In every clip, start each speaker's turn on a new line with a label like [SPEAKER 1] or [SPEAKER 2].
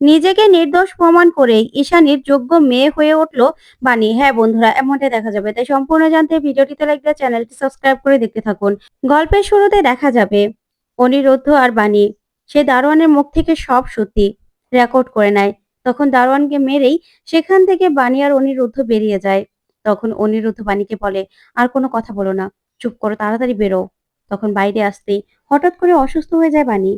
[SPEAKER 1] নিজেকে নির্দোষ প্রমাণ করেই ঈশানীর যোগ্য মেয়ে হয়ে উঠল বাণী। হ্যাঁ বন্ধুরা, এমনটাই দেখা যাবে। তাই সম্পূর্ণ জানতে ভিডিওটিতে লাইক দিয়ে চ্যানেলটি সাবস্ক্রাইব করে দেখতে থাকুন। গল্পের শুরুতে দেখা যাবে অনিরুদ্ধ আর বাণী সে দারোয়ানের মুখ থেকে সব সত্যি রেকর্ড করে নেয়। তখন দারোয়ানকে মেরেই সেখান থেকে বাণী আর অনিরুদ্ধ বেরিয়ে যায়। তখন অনিরুদ্ধ বাণীকে বলে, আর কোনো কথা বলো না, চুপ করো, তাড়াতাড়ি বেরো। তখন বাইরে আসতেই হঠাৎ করে অসুস্থ হয়ে যায় বাণী।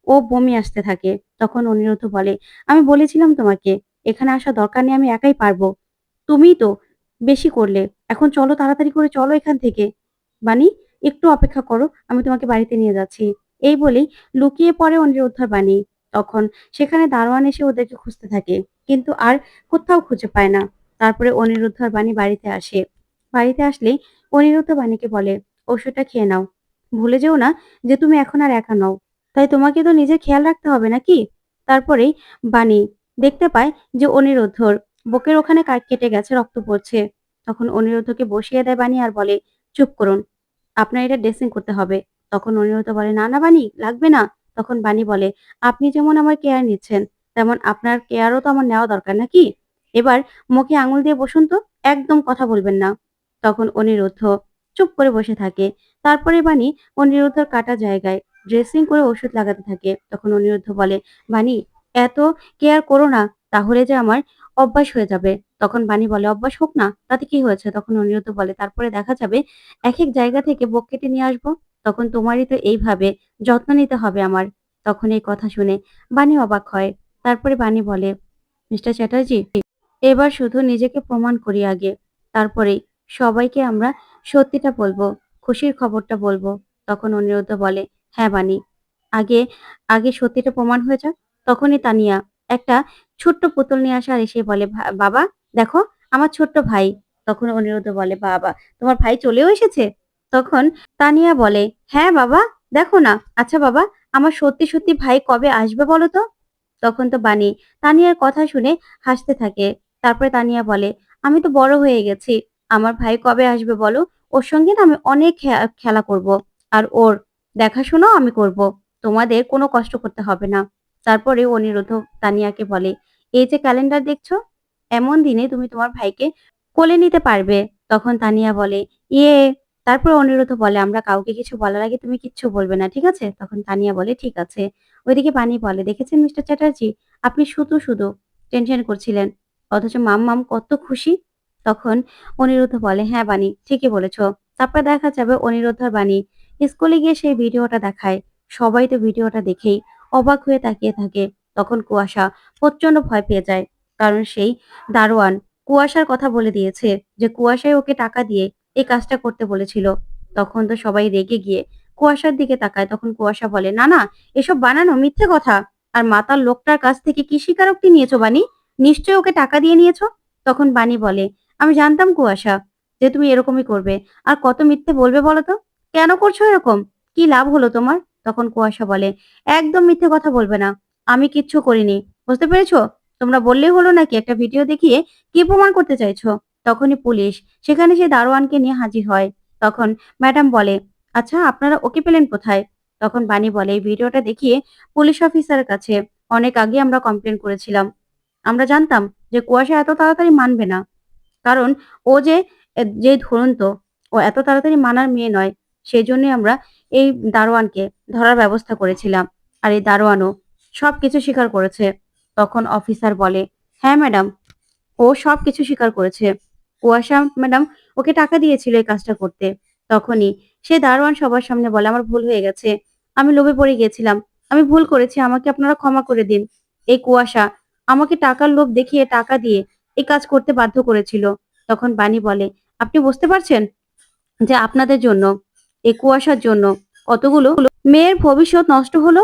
[SPEAKER 1] ও বমি আসতে থাকে। তখন অনিরুদ্ধ বলে, আমি বলেছিলাম তোমাকে এখানে আসার দরকার নেই, আমি একাই পারবো। তুমিই তো বেশি করলে। এখন চলো, তাড়াতাড়ি করে চলো এখান থেকে। বাণী, একটু অপেক্ষা করো, আমি তোমাকে বাড়িতে নিয়ে যাচ্ছি। এই বলেই লুকিয়ে পড়ে অনিরুদ্ধর বাণী। তখন সেখানে দারোয়ান এসে ওদেরকে খুঁজতে থাকে, কিন্তু আর কোথাও খুঁজে পায় না। তারপরে অনিরুদ্ধ আর বাণী বাড়িতে আসে। বাড়িতে আসলেই অনিরুদ্ধ বাণীকে বলে, ওষুধটা খেয়ে নাও। ভুলে যেও না যে তুমি এখন আর একা নও। তাই তোমাকে তো নিজের খেয়াল রাখতে হবে নাকি? তারপরেই বাণী দেখতে পায় যে অনিরুদ্ধর বুকের ওখানে কেটে গেছে, রক্ত পড়ছে। তখন অনিরুদ্ধকে বসিয়ে দেয় বাণী আর বলে, চুপ করুন, আপনার এটা ড্রেসিং করতে হবে। তখন অনিরুদ্ধ বলে, না না বাণী, লাগবে না। তখন বাণী বলে, আপনি যেমন আমার কেয়ার নিচ্ছেন, তেমন আপনার কেয়ারও তো আমার নেওয়া দরকার নাকি? এবার মুখে আঙুল দিয়ে বসুন তো, একদম কথা বলবেন না। তখন অনিরুদ্ধ চুপ করে বসে থাকে। তারপরে বাণী অনিরুদ্ধর কাটা জায়গায় ড্রেসিং করে ওষুধ লাগাতে থাকে। তখন অনিরুদ্ধ বলে, বাণী, এত কেয়ার করো না, তাহলে যে আমার অভ্যাস হয়ে যাবে। তখন বাণী বলে, অভ্যাস হোক না, তাতে কি হয়েছে? তখন অনিরুদ্ধ বলে, তারপরে দেখা যাবে একেক জায়গা থেকে বক কেটে নিয়ে আসবো। তখন তোমারই তো এইভাবে যত্ন নিতে হবে আমার। তখন এই কথা শুনে বাণী অবাক হয়। তারপরে বাণী বলে, মিস্টার চ্যাটার্জি, এবার শুধু নিজেকে প্রমাণ করি আগে। তারপরেই সবাইকে আমরা সত্যিটা বলবো, খুশির খবরটা বলবো। তখন অনিরুদ্ধ বলে, হ্যাঁ বাণী, আগে আগে সত্যিটা প্রমাণ হয়ে যাক। তখনই তানিয়া একটা ছোট্ট পুতুল নিয়ে আসে আর এসে বলে, বাবা দেখো, আমার ছোট্ট ভাই। তখন অনিরুদ্ধ বলে, বাবা, তোমার ভাই চলেও এসেছে? তখন তানিয়া বলে, হ্যাঁ বাবা, দেখো না। আচ্ছা বাবা, আমার সত্যি সত্যি ভাই কবে আসবে বলো তো? তখন তো বাণী তানিয়ার কথা শুনে হাসতে থাকে। তারপরে তানিয়া বলে, আমি তো বড় হয়ে গেছি, আমার ভাই কবে আসবে বলো? ওর সঙ্গে না আমি অনেক খেলা করব, আর ওর দেখাশোনাও আমি করব। তোমাদের কোনো কষ্ট করতে হবে না। তারপরে অনিরুদ্ধ তানিয়াকে বলে, এই যে ক্যালেন্ডার দেখছো, এমন দিনে তুমি তোমার ভাইকে কোলে নিতে পারবে। তখন তানিয়া বলে, ইয়ে। তারপর অনিরুদ্ধ বলে, আমরা কাউকে কিছু বলার আগে তুমি কিচ্ছু বলবে না, ঠিক আছে? তখন তানিয়া বলে, ঠিক আছে। ওইদিকে বাণী বলে, দেখেছেন মিস্টার চ্যাটার্জি, আপনি শুধু শুধু টেনশন করছিলেন, অথচ মাম্মাম কত খুশি। তখন অনিরুদ্ধ বলে, হ্যাঁ বাণী, ঠিকই বলেছ। তারপর দেখা যাবে অনিরুদ্ধ আর বাণী স্কুলে গিয়ে সেই ভিডিওটা দেখায়। সবাই তো ভিডিওটা দেখেই অবাক হয়ে তাকিয়ে থাকে। তখন কুয়াশা প্রচন্ড ভয় পেয়ে যায়, কারণ সেই দারোয়ান কুয়াশার কথা বলে দিয়েছে যে কুয়াশাই ওকে টাকা দিয়ে এই কাজটা করতে বলেছিল। তখন তো সবাই রেগে গিয়ে কুয়াশার দিকে তাকায়। তখন কুয়াশা বলে, না না, এসব বানানো মিথ্যে কথা। আর মাতাল লোকটার কাছ থেকে কি স্বীকারোক্তি নিয়েছো বাণী? নিশ্চয়ই ওকে টাকা দিয়ে নিয়েছো। তখন বাণী বলে, আমি জানতাম কুয়াশা যে তুমি এরকমই করবে। আর কত মিথ্যে বলবে বলো তো? কেন করছো এরকম? কি লাভ হলো তোমার? তখন কুয়াশা বলে, একদম মিথ্যে কথা বলবে না, আমি কিচ্ছু করিনি। বুঝতে পেরেছো? তোমরা বললেই হলো নাকি একটা ভিডিও দেখিয়ে কি প্রমাণ করতে চাইছো? তখনই পুলিশ সেখানে সেই দারোয়ানকে নিয়ে হাজির হয়। তখন ম্যাডাম বলে, আচ্ছা আপনারা ওকে পেলেন কোথায়? তখন বাণী বলে, এই ভিডিওটা দেখিয়ে পুলিশ অফিসারের কাছে অনেক আগে আমরা কমপ্লেন করেছিলাম। আমরা জানতাম যে কুয়াশা এত তাড়াতাড়ি মানবে না, কারণ ও যে ধরুন তো, ও এত তাড়াতাড়ি মানার মেয়ে নয়। সেজন্যই আমরা এই দারোয়ানকে ধরার ব্যবস্থা করেছিলাম। আর এই দারোয়ানও সবকিছু স্বীকার করেছে। তখন অফিসার বলে, হ্যাঁ ম্যাডাম, ও সবকিছু স্বীকার করেছে। কুয়াশা ম্যাডাম ওকে টাকা দিয়েছিল এই কাজটা করতে। তখনই সে দারোয়ান সবার সামনে বলে, আমার ভুল হয়ে গেছে, আমি লোভে পড়ে গিয়েছিলাম, আমি ভুল করেছি, আমাকে আপনারা ক্ষমা করে দিন। এই কুয়াশা আমাকে টাকার লোভ দেখিয়ে টাকা দিয়ে এই কাজ করতে বাধ্য করেছিল। তখন বাণী বলে, আপনি বুঝতে পারছেন যে আপনাদের জন্য, এই কুয়াশার জন্য কতগুলো মেয়ের ভবিষ্যৎ নষ্ট হলো?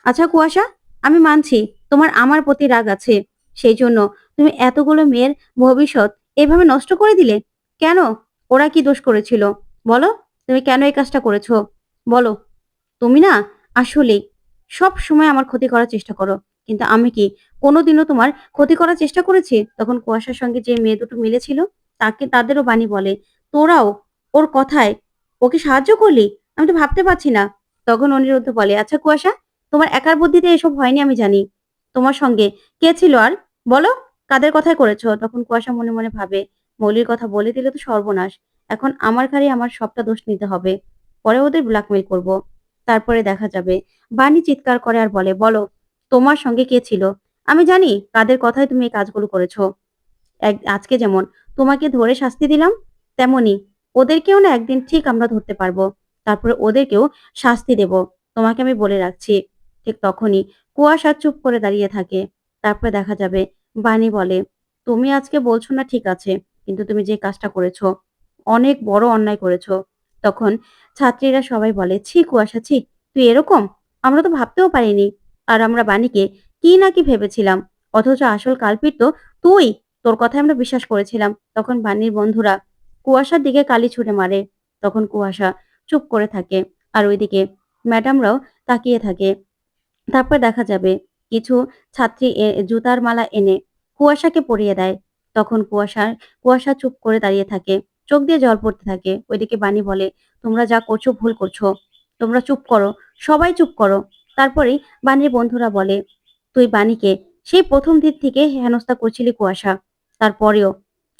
[SPEAKER 1] আচ্ছা কুয়াশা, আমি মানছি তোমার আমার প্রতি রাগ আছে, সেই জন্য তুমি এতগুলো মেয়ের ভবিষ্যৎ এভাবে নষ্ট করে দিলে কেন? ওরা কি দোষ করেছিল বলো? তুমি কেন এই কাজটা করেছো বলো? তুমি না আসলেই সব সময় আমার ক্ষতি করার চেষ্টা করো, কিন্তু আমি কি কোনোদিনও তোমার ক্ষতি করার চেষ্টা করেছি? তখন কুয়াশার সঙ্গে যে মেয়ে দুটো মিলেছিল তাদেরও বাণী বলে, তোরাও ওর কথায় ওকে সাহায্য করলি? আমি তো ভাবতে পারছি না। তখন অনিরুদ্ধ বলে, আচ্ছা কুয়াশা, তোমার একার বুদ্ধিতে এসব হয়নি আমি জানি, তোমার সঙ্গে কে ছিল আর? বলো, কাদের কথায় করেছো? তখন কুয়াশা মনে মনে ভাবে, মৌলির কথা বলে দিলে তো সর্বনাশ। এখন আমার ঘাড়ে আমার সবটা দোষ নিতে হবে। পরে ওদের ব্ল্যাকমেইল করব। তারপরে দেখা যাবে বানি চিৎকার করে আর বলে, বলো, তোমার সঙ্গে কে ছিল? আমি জানি কাদের কথায় তুমি এই কাজগুলো করেছো। আজকে যেমন তোমাকে ধরে শাস্তি দিলাম, তেমনি ওদেরকেও না একদিন ঠিক আমরা ধরতে পারবো। তারপরে ওদেরকেও শাস্তি দেব। তোমাকে আমি বলে রাখছি। ঠিক তখনই কুয়াশা চুপ করে দাঁড়িয়ে থাকে। তারপরে দেখা যাবে বানি বলে, তুমি আজকে বলছো না ঠিক আছে, কিন্তু তুমি যে কাজটা করেছো অনেক বড় অন্যায় করেছো। তখন ছাত্রীরা সবাই বলে, ছি কুয়াশা ছি, তুই এরকম? আমরা তো ভাবতেও পারিনি। আর আমরা বানিকে কি না কি ভেবেছিলাম, অথচ আসল কালপিট তো তুই। তোর কথায় আমরা বিশ্বাস করেছিলাম। তখন বানির বন্ধুরা কুয়াশার দিকে কালি ছুঁড়ে মারে। তখন কুয়াশা চুপ করে থাকে। আর ওইদিকে ম্যাডামরাও তাকিয়ে থাকে। তারপর দেখা যাবে কিছু ছাত্রী জুতার মালা এনে কুয়াশাকে পরিয়ে দেয়। তখন কুয়াশা চুপ করে দাঁড়িয়ে থাকে। চোখ দিয়ে জল পড়তে থাকে। ওইদিকে বানি বলে, তোমরা যা করছো ভুল করছো। তোমরা চুপ করো। সবাই চুপ করো। তারপরেই বানির বন্ধুরা বলে, তুই বানিকে সেই প্রথম দিক থেকে হেনস্থা করছিলি কুয়াশা। তারপরেও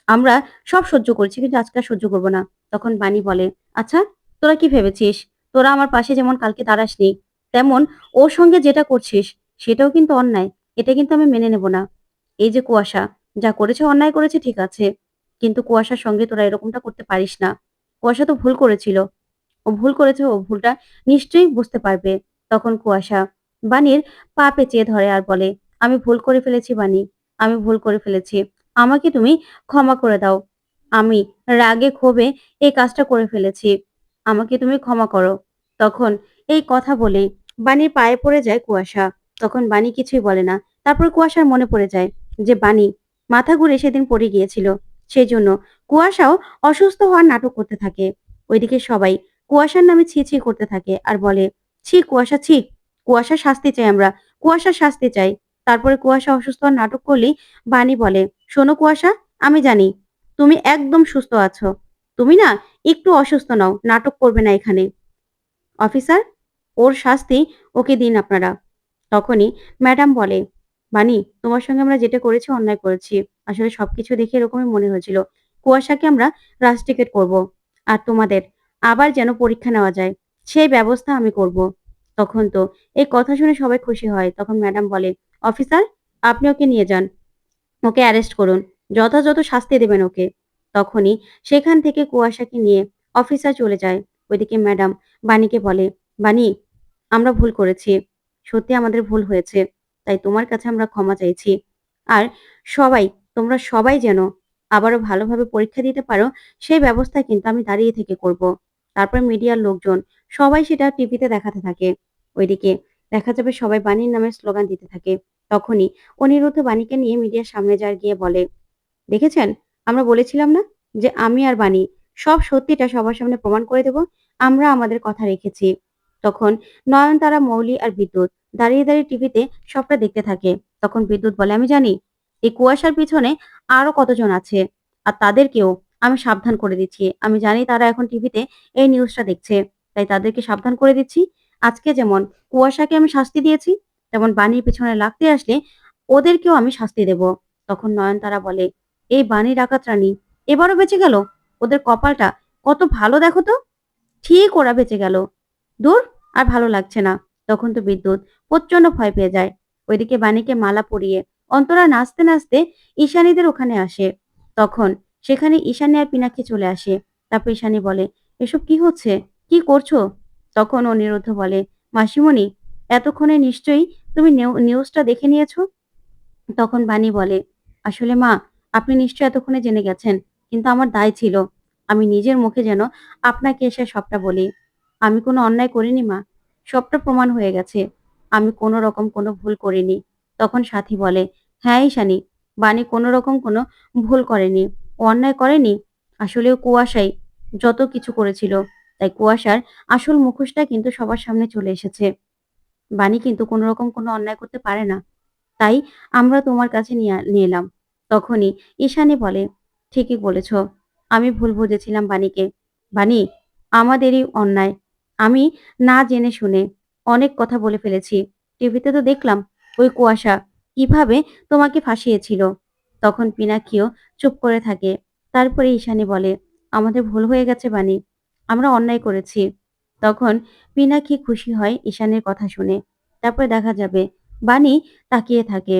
[SPEAKER 1] আমরা সব সহ্য করছি, কিন্তু আজকে আর সহ্য করব না। তখন বানি বলে, আচ্ছা, তোরা কি ভেবেছিস তোরা আমার পাশে যেমন কালকে দাঁড়াসনি, তেমন ওর সঙ্গে যেটা করছিস সেটাও কিন্তু অন্যায়। এটা কিন্তু আমি মেনে নেব না। এই যে কুয়াশা যা করেছে অন্যায় করেছে ঠিক আছে, কিন্তু কুয়াশার সঙ্গে তোরা এরকমটা করতে পারিস না। কুয়াশা তো ভুল করেছিল। ও ভুল করেছে, ও ভুলটা নিশ্চয়ই বুঝতে পারবে। তখন কুয়াশা বানির পা পেঁচিয়ে ধরে আর বলে, আমি ভুল করে ফেলেছি বানি, আমি ভুল করে ফেলেছি। আমাকে তুমি ক্ষমা করে দাও। আমি রাগে ক্ষোভে এই কাজটা করে ফেলেছি। আমাকে তুমি ক্ষমা করো। তখন এই কথা বলে বানির পায়ে পড়ে যায় কুয়াশা। তখন বানি কিছুই বলে না। তারপর কুয়াশার মনে পড়ে যায় যে বানি মাথা ঘুরে সেদিন পড়ে গিয়েছিল। সেই জন্য কুয়াশাও অসুস্থ হওয়ার নাটক করতে থাকে। ওইদিকে সবাই কুয়াশার নামে ছি ছি করতে থাকে আর বলে, ছি কুয়াশা ছি, কুয়াশার শাস্তি চাই আমরা, কুয়াশার শাস্তি চাই। তারপরে কুয়াশা অসুস্থ হওয়ার নাটক করলেই বানি বলে, শোনো কুয়াশা, আমি জানি তুমি একদম সুস্থ আছো। তুমি না একটু অসুস্থ নও, নাটক করবে না এখানে। অফিসার, ওর শাস্তি ওকে দিন আপনারা। তখনই ম্যাডাম বলে, বানি, তোমার সঙ্গে আমরা যেটা করেছি অন্যায় করেছি। আসলে সবকিছু দেখে এরকমই মনে হয়েছিল। কুয়াশাকে আমরা রাস্টিকেট করব। আর তোমাদের আবার যেন পরীক্ষা নেওয়া যায় সেই ব্যবস্থা আমি করব। তখন তো এই কথা শুনে সবাই খুশি হয়। তখন ম্যাডাম বলে, অফিসার, আপনি ওকে নিয়ে যান, ওকে অ্যারেস্ট করুন, যথাযথ শাস্তি দেবেন ওকে। তখনই সেখান থেকে কুয়াশাকে নিয়ে অফিসার চলে যায়। ওইদিকে ম্যাডাম বাণীকে বলে, বাণী, আমরা ভুল করেছি, সত্যি আমাদের ভুল হয়েছে, তাই তোমার কাছে আমরা ক্ষমা চাইছি। আর সবাই, তোমরা সবাই যেন আবারও ভালোভাবে পরীক্ষা দিতে পারো সেই ব্যবস্থা কিন্তু আমি দাঁড়িয়ে থেকে করব। তারপর মিডিয়ার লোকজন সবাই সেটা টিভিতে দেখাতে থাকে। ওইদিকে দেখা যাবে সবাই বাণীর নামে স্লোগান দিতে থাকে। তখনই অনিরুদ্ধ বাণীকে নিয়ে মিডিয়ার সামনে যায় গিয়ে বলে, দেখেছেন, আমরা বলেছিলাম না যে আমি আর বাণী সব সত্যিটা সবার সামনে প্রমাণ করে দেব। আমরা আমাদের কথা রেখেছি। তখন নয়নতারা, মৌলি আর বিদ্যুৎ দাঁড়িয়ে দাঁড়িয়ে টিভিতে সবটা দেখতে থাকে। তখন বিদ্যুৎ বলে, আমি জানি এই কুয়াশার পিছনে আরো কতজন আছে, আর তাদেরকেও আমি সাবধান করে দিচ্ছি। আমি জানি তারা এখন টিভিতে এই নিউজটা দেখছে, তাই তাদেরকে সাবধান করে দিচ্ছি। আজকে যেমন কুয়াশাকে আমি শাস্তি দিয়েছি, তেমন বাণীর পিছনে লাগতে আসলে ওদেরকেও আমি শাস্তি দেব। তখন নয়নতারা বলে, এই বাণী ডাকাত রানী এবারও বেঁচে গেল। ওদের কপালটা কত ভালো দেখো তো, ঠিক ওরা বেঁচে গেল। দূর, আর ভালো লাগছে না। তখন তো বিদ্যুৎ প্রচন্ড ভয় পেয়ে যায়। ওইদিকে বাণীকে মালা পরিয়ে অন্তরা নাচতে নাচতে ঈশানীদের ওখানে আসে। তখন সেখানে ঈশানী আর পিনাকি চলে আসে। তারপর ঈশানী বলে, এসব কি হচ্ছে, কি করছো? তখন অনিরুদ্ধ বলে, মাসিমণি, এতক্ষণে নিশ্চয়ই তুমি নিউজটা দেখে নিয়েছো। তখন বাণী বলে, আসলে মা, আপনি নিশ্চয়ই এতক্ষণে জেনে গেছেন, কিন্তু আমার দায় ছিল আমি নিজের মুখে যেন আপনাকে এসে সবটা বলি। আমি কোনো অন্যায় করিনি মা, সবটা প্রমাণ হয়ে গেছে। আমি কোনো রকম কোনো ভুল করিনি। তখন সাথী বলে, হ্যাঁ ঈশানী, বাণী কোনো রকম কোনো ভুল করেনি, ও অন্যায় করেনি। আসলে ও কুয়াশাই যত কিছু করেছিল, তাই কুয়াশার আসল মুখোশটা কিন্তু সবার সামনে চলে এসেছে। বাণী কিন্তু কোনো রকম কোনো অন্যায় করতে পারে না, তাই আমরা তোমার কাছে নিয়ে এলাম। তখনই ঈশানী বলে, ঠিকই বলেছ, আমি ভুল বুঝেছিলাম বাণীকে। বাণী, আমাদেরই অন্যায়। আমি না জেনে শুনে অনেক কথা বলে ফেলেছি। টিভিতে তো দেখলাম ওই কুয়াশা কিভাবে তোমাকে ফাঁসিয়েছিল। তখন পিনাকিও চুপ করে থাকে। তারপরে ঈশানী বলে, আমাদের ভুল হয়ে গেছে বানি, আমরা অন্যায় করেছি। তখন পিনাকি খুশি হয় ঈশানীর কথা শুনে। তারপরে দেখা যাবে বানি তাকিয়ে থাকে।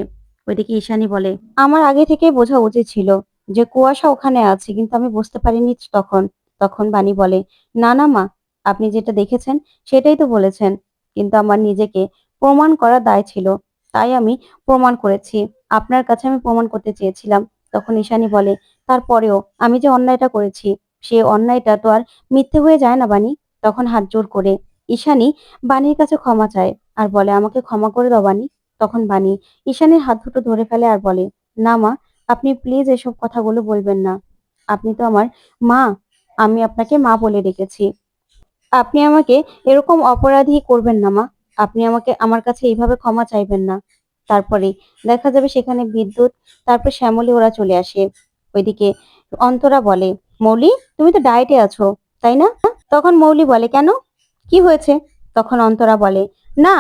[SPEAKER 1] ওইদিকে ঈশানী বলে, আমার আগে থেকেই বোঝা উচিত ছিল যে কুয়াশা ওখানে আছে, কিন্তু আমি বুঝতে পারিনি তখন। তখন বানি বলে, না না মা, আপনি যেটা দেখেছেন সেটাই তো বলেছেন, কিন্তু আমার নিজেকে প্রমাণ করার দায় ছিল, তাই আমি প্রমাণ করেছি। আপনার কাছে আমি প্রমাণ করতে চেয়েছিলাম। তখন ঈশানী বলে, তারপরেও আমি যে অন্যায়টা করেছি, সে অন্যায়টা তো আর মিথ্যে হয়ে যায় না বানি। তখন হাত জোড় করে ঈশানী বানির কাছে ক্ষমা চায় আর বলে, আমাকে ক্ষমা করে দাও বানি। তখন বানি ঈশানীর হাত দুটো ধরে ফেলে আর বলে, না মা, আপনি প্লিজ এসব কথাগুলো বলবেন না। আপনি তো আমার মা, আমি আপনাকে মা বলে ডেকেছি। আপনি আমাকে এরকম অপরাধী করবেন না মা। আপনি আমাকে আমার কাছে এইভাবে ক্ষমা চাইবেন না। তারপরে দেখা যাবে সেখানে বিদ্যুৎ, তারপর শ্যামলী ওরা চলে আসে। ওইদিকে অন্তরা বলে, মৌলি, তুমি তো ডায়েটে আছো, তাই না? তখন মৌলি বলে, কেন, কি হয়েছে? তখন অন্তরা বলে, না,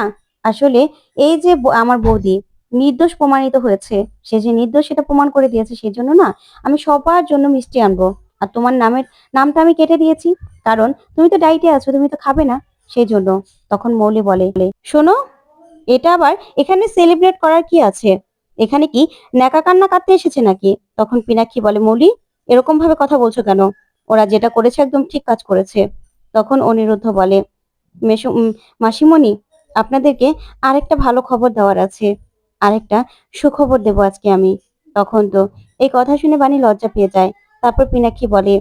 [SPEAKER 1] আসলে এই যে আমার বৌদি নির্দোষ প্রমাণিত হয়েছে, সে যে নির্দোষ সেটা প্রমাণ করে দিয়েছে, সেজন্য না আমি সবার জন্য মিষ্টি আনবো। আর তোমার নামটা আমি কেটে দিয়েছি, কারণ তুমি তো ডায়েটে আছো, তুমি তো খাবে না, সেই জন্য। তখন মৌলি বলে, শোনো, এটা আবার এখানে সেলিব্রেট করার কি আছে? এখানে কি ন্যাকা কান্না কাঁদতে এসেছে নাকি? তখন পিনাক্ষী বলে, মৌলি, এরকম ভাবে কথা বলছো কেন? ওরা যেটা করেছে একদম ঠিক কাজ করেছে। তখন অনিরুদ্ধ বলে, মাসিমণি, আপনাদেরকে আরেকটা ভালো খবর দেওয়ার আছে, আরেকটা সুখবর দেবো আজকে আমি। তখন তো এই কথা শুনে বানি লজ্জা পেয়ে যায়। তারপর পিনাক্ষী বলে,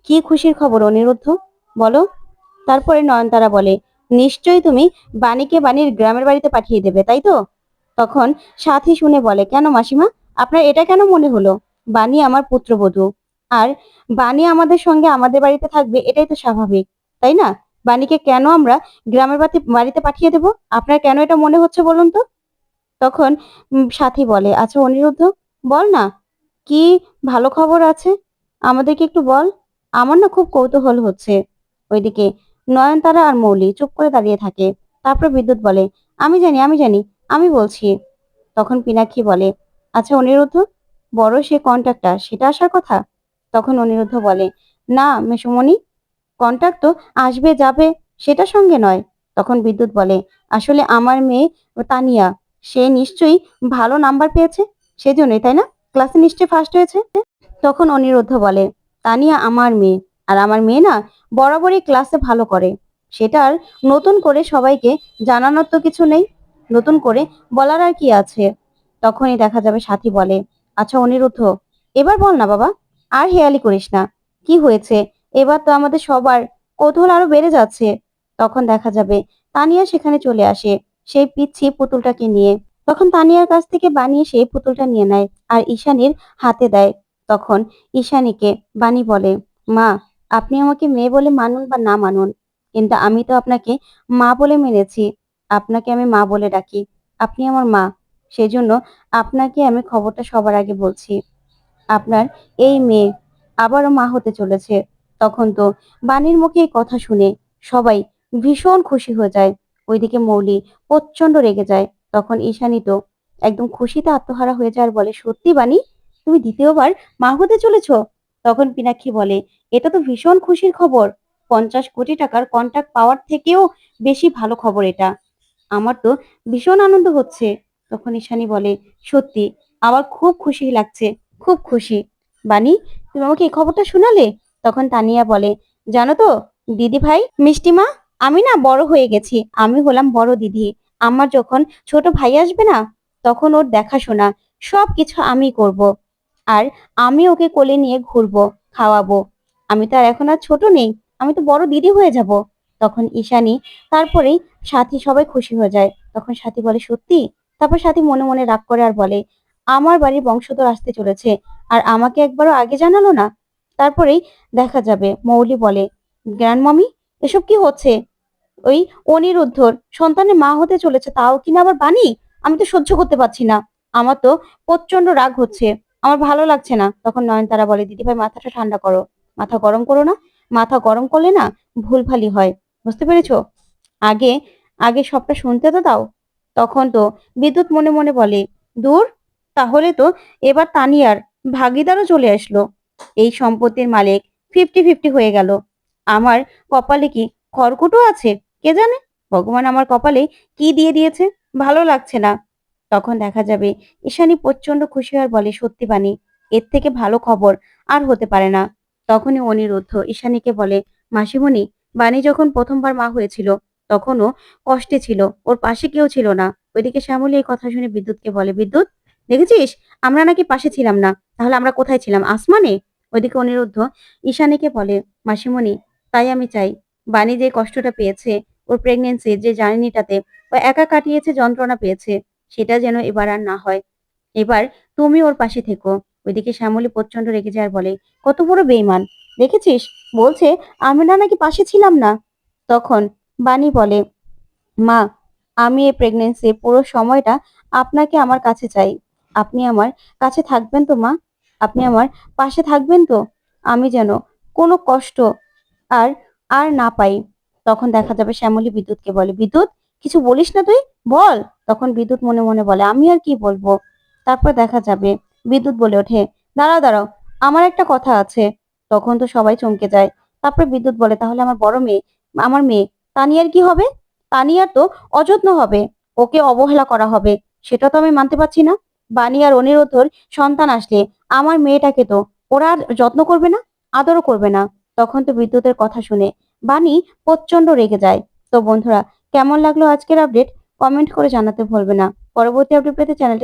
[SPEAKER 1] কি খুশির খবর অনিরুদ্ধ, বলো। তারপরে নয়নতারা বলে, নিশ্চয়ই তুমি বাণীকে বাণীর গ্রামের বাড়িতে পাঠিয়ে দেবে, তাই তো? তখন সাথী শুনে বলে, কেন মাসিমা, আপনার এটা কেন মনে হলো? বাণী আমার পুত্রবধূ, আর বাণী আমাদের সঙ্গে আমাদের বাড়িতে থাকবে, এটাই তো স্বাভাবিক, তাই না? বাণীকে কেন আমরা গ্রামের বাড়িতে পাঠিয়ে দেব? আপনার কেন এটা মনে হচ্ছে বলুন তো? তখন সাথী বলে, আচ্ছা অনিরুদ্ধ, বল না, কি ভালো খবর আছে, আমাদেরকে একটু বল, আমার না খুব কৌতূহল হচ্ছে। ওইদিকে নয়নতারা আর মৌলি চুপ করে দাঁড়িয়ে থাকে। তারপর বিদ্যুৎ বলে, আমি জানি, আমি জানি, আমি বলছি। তখন পিনাক্ষী বলে, আচ্ছা অনিরুদ্ধ, বড় সে কন্ট্রাক্টর সেটা আসার কথা? তখন অনিরুদ্ধ বলে, না মেসোমণি, কন্ট্রাক্ট তো আসবে যাবে, সেটা সঙ্গে নয়। তখন বিদ্যুৎ বলে, আসলে আমার মেয়ে তানিয়া, সে নিশ্চয়ই ভালো নাম্বার পেয়েছে, সেজন্যই, তাই না? ক্লাসে নিশ্চয়ই ফার্স্ট হয়েছে। তখন অনিরুদ্ধ বলে, তানিয়া আমার মেয়ে, আর আমার মেয়ে না বরাবরই ক্লাসে ভালো করে, সেটা আর নতুন করে সবাইকে জানানোর তো কিছু নেই, নতুন করে বলার আর কি আছে? তখনই দেখা যাবে সাথী বলে, আচ্ছা অনিরুদ্ধ, এবার বল না বাবা, আর হেয়ালি করিস না, কি হয়েছে? এবার তো আমাদের সবার কৌতূহল আরো বেড়ে যাচ্ছে। তখন দেখা যাবে তানিয়া সেখানে চলে আসে, সেই পিচ্ছি পুতুলটাকে নিয়ে। তখন তানিয়ার কাছ থেকে বানিয়ে সেই পুতুলটা নিয়ে নেয় আর ঈশানীর হাতে দেয়। তখন ঈশানীকে বানি বলে, মা, আপনি আমাকে মেয়ে বলে মানুন বা না মানুন, কিন্তু আমি তো আপনাকে মা বলে মেনেছি, আপনাকে আমি মা বলে ডাকি, আপনি আমার মা, সেজন্য আপনাকে আমি খবরটা সবার আগে বলছি, আপনার এই মেয়ে আবারও মা হতে চলেছে। তখন তো বাণীর মুখে এই কথা শুনে সবাই ভীষণ খুশি হয়ে যায়। ওইদিকে মৌলি প্রচন্ড রেগে যায়। তখন ঈশানী তো একদম খুশিতে আত্মহারা হয়ে যায় আর বলে, সত্যি বাণী, তুমি দ্বিতীয়বার মা হতে চলেছো? তখন পিনাক্ষী বলে, এটা তো ভীষণ খুশির খবর, 50 কোটি টাকার কন্ট্রাক্ট পাওয়ার থেকেও বেশি ভালো খবর এটা, আমার তো ভীষণ আনন্দ হচ্ছে। তখন ঈশানী বলে, সত্যি আমার খুব খুশি লাগছে, খুব খুশি। বানি, তুমি আমাকে এই খবরটা শোনালে? তখন তানিয়া বলে, জানো তো দিদি ভাই, মিষ্টিমা, আমি না বড় হয়ে গেছি, আমি হলাম বড় দিদি। আমার যখন ছোট ভাই আসবে না, তখন ওর দেখাশোনা সবকিছু আমি করব, আর আমি ওকে কোলে নিয়ে ঘুরবো, খাওয়াবো। আমি তো আর এখন আর ছোট নেই, আমি তো বড় দিদি হয়ে যাব। তখন ঈশানী, তারপরেই সাথী, সবাই খুশি হয়ে যায়। তখন সাথী বলে, সত্যি? তারপর সাথী মনে মনে রাগ করে আর বলে, আমার বাড়ির বংশধর আসতে চলেছে, আর আমাকে একবারও আগে জানালো না। তারপরেই দেখা যাবে মৌলি বলে, গ্র্যান্ডমমি, এসব কি হচ্ছে? ওই অনিরুদ্ধর সন্তানের মা হতে চলেছে, তাও কিনা আবার বানি, আমি তো সহ্য করতে পারছি না, আমার তো প্রচন্ড রাগ হচ্ছে, আমার ভালো লাগছে না। তখন নয়নতারা বলে, দিদি ভাই মাথাটা ঠান্ডা করো, মাথা গরম করো না, মাথা গরম করলে না ভুলভালি হয়, বুঝতে পেরেছো? আগে আগে সবটা শুনতে তো দাও। তখন তো বিদ্যুৎ মনে মনে বলে, দূর, তাহলে তো এবার তানিয়ার ভাগিদারও চলে আসলো। এই সম্পত্তির মালিক 50-50 হয়ে গেল। আমার কপালে কি খড়কুটো আছে কে জানে? ভগবান আমার কপালে কি দিয়ে দিয়েছে, ভালো লাগছে না। তখন দেখা যাবে ঈশানী প্রচন্ড খুশি আর বলে, সত্যি বানি, এর থেকে ভালো খবর আর হতে পারে না। তখনই অনিরুদ্ধ ঈশানীকে বলে, মাসিমণি, বানি যখন প্রথমবার মা হয়েছিল তখনও কষ্টে ছিল, ওর পাশে কেউ ছিল না। ওইদিকে শ্যামলী এই কথা শুনে বিদ্যুৎকে বলে, বিদ্যুৎ, দেখেছিস আমরা নাকি পাশে ছিলাম না, তাহলে আমরা কোথায় ছিলাম, আসমানে? ওইদিকে অনিরুদ্ধ ঈশানীকে বলে, মাসিমণি, তাই আমি চাই বানি যে কষ্টটা পেয়েছে ওর প্রেগনেন্সি যে জার্নিটাতে, ও একা কাটিয়েছে, যন্ত্রণা পেয়েছে, সেটা যেন এবার আর না হয়। এবার তুমি ওর পাশে থেকো। ওইদিকে শ্যামলী প্রচন্ড রেগে যায় আর বলে, কত বড় বেইমান, দেখেছিস, বলছে আমরা নাকি পাশে ছিলাম না। তখন বানি বলে, মা, আমি এই প্রেগনেন্সির পুরো সময়টা আপনাকে আমার কাছে চাই। আপনি আমার কাছে থাকবেন তো মা? আপনি আমার পাশে থাকবেন তো? আমি যেন কোনো কষ্ট আর আর না পাই। তখন দেখা যাবে শ্যামলী বিদ্যুৎকে বলে, বিদ্যুৎ, কিছু বলিস না তুই, বল। তখন বিদ্যুৎ মনে মনে বলে, আমি আর কি বলবো। তারপর দেখা যাবে বিদ্যুৎ বলে ওঠে, দাঁড়াও দাঁড়াও, আমার একটা কথা আছে। তখন তো সবাই চমকে যায়। তারপর বিদ্যুৎ বলে, তাহলে আমার বড় মেয়ে, আমার মেয়ে তানিয়ার কি হবে? তানিয়ার তো অযত্ন হবে, ওকে অবহেলা করা হবে, সেটা তো আমি মানতে পারছি না। বানি আর অনিরুদ্ধর সন্তান আসলে আমার মেয়েটাকে তো ওরা আর যত্ন করবে না, আদরও করবে না। তখন তো বিদ্যুতের কথা শুনে বানি প্রচন্ড রেগে যায়। তো বন্ধুরা, কেমন লাগলো আজকের আপডেট, কমেন্ট করে জানাতে ভুলবে না। পরবর্তী আপডেট পেতে চ্যানেলটি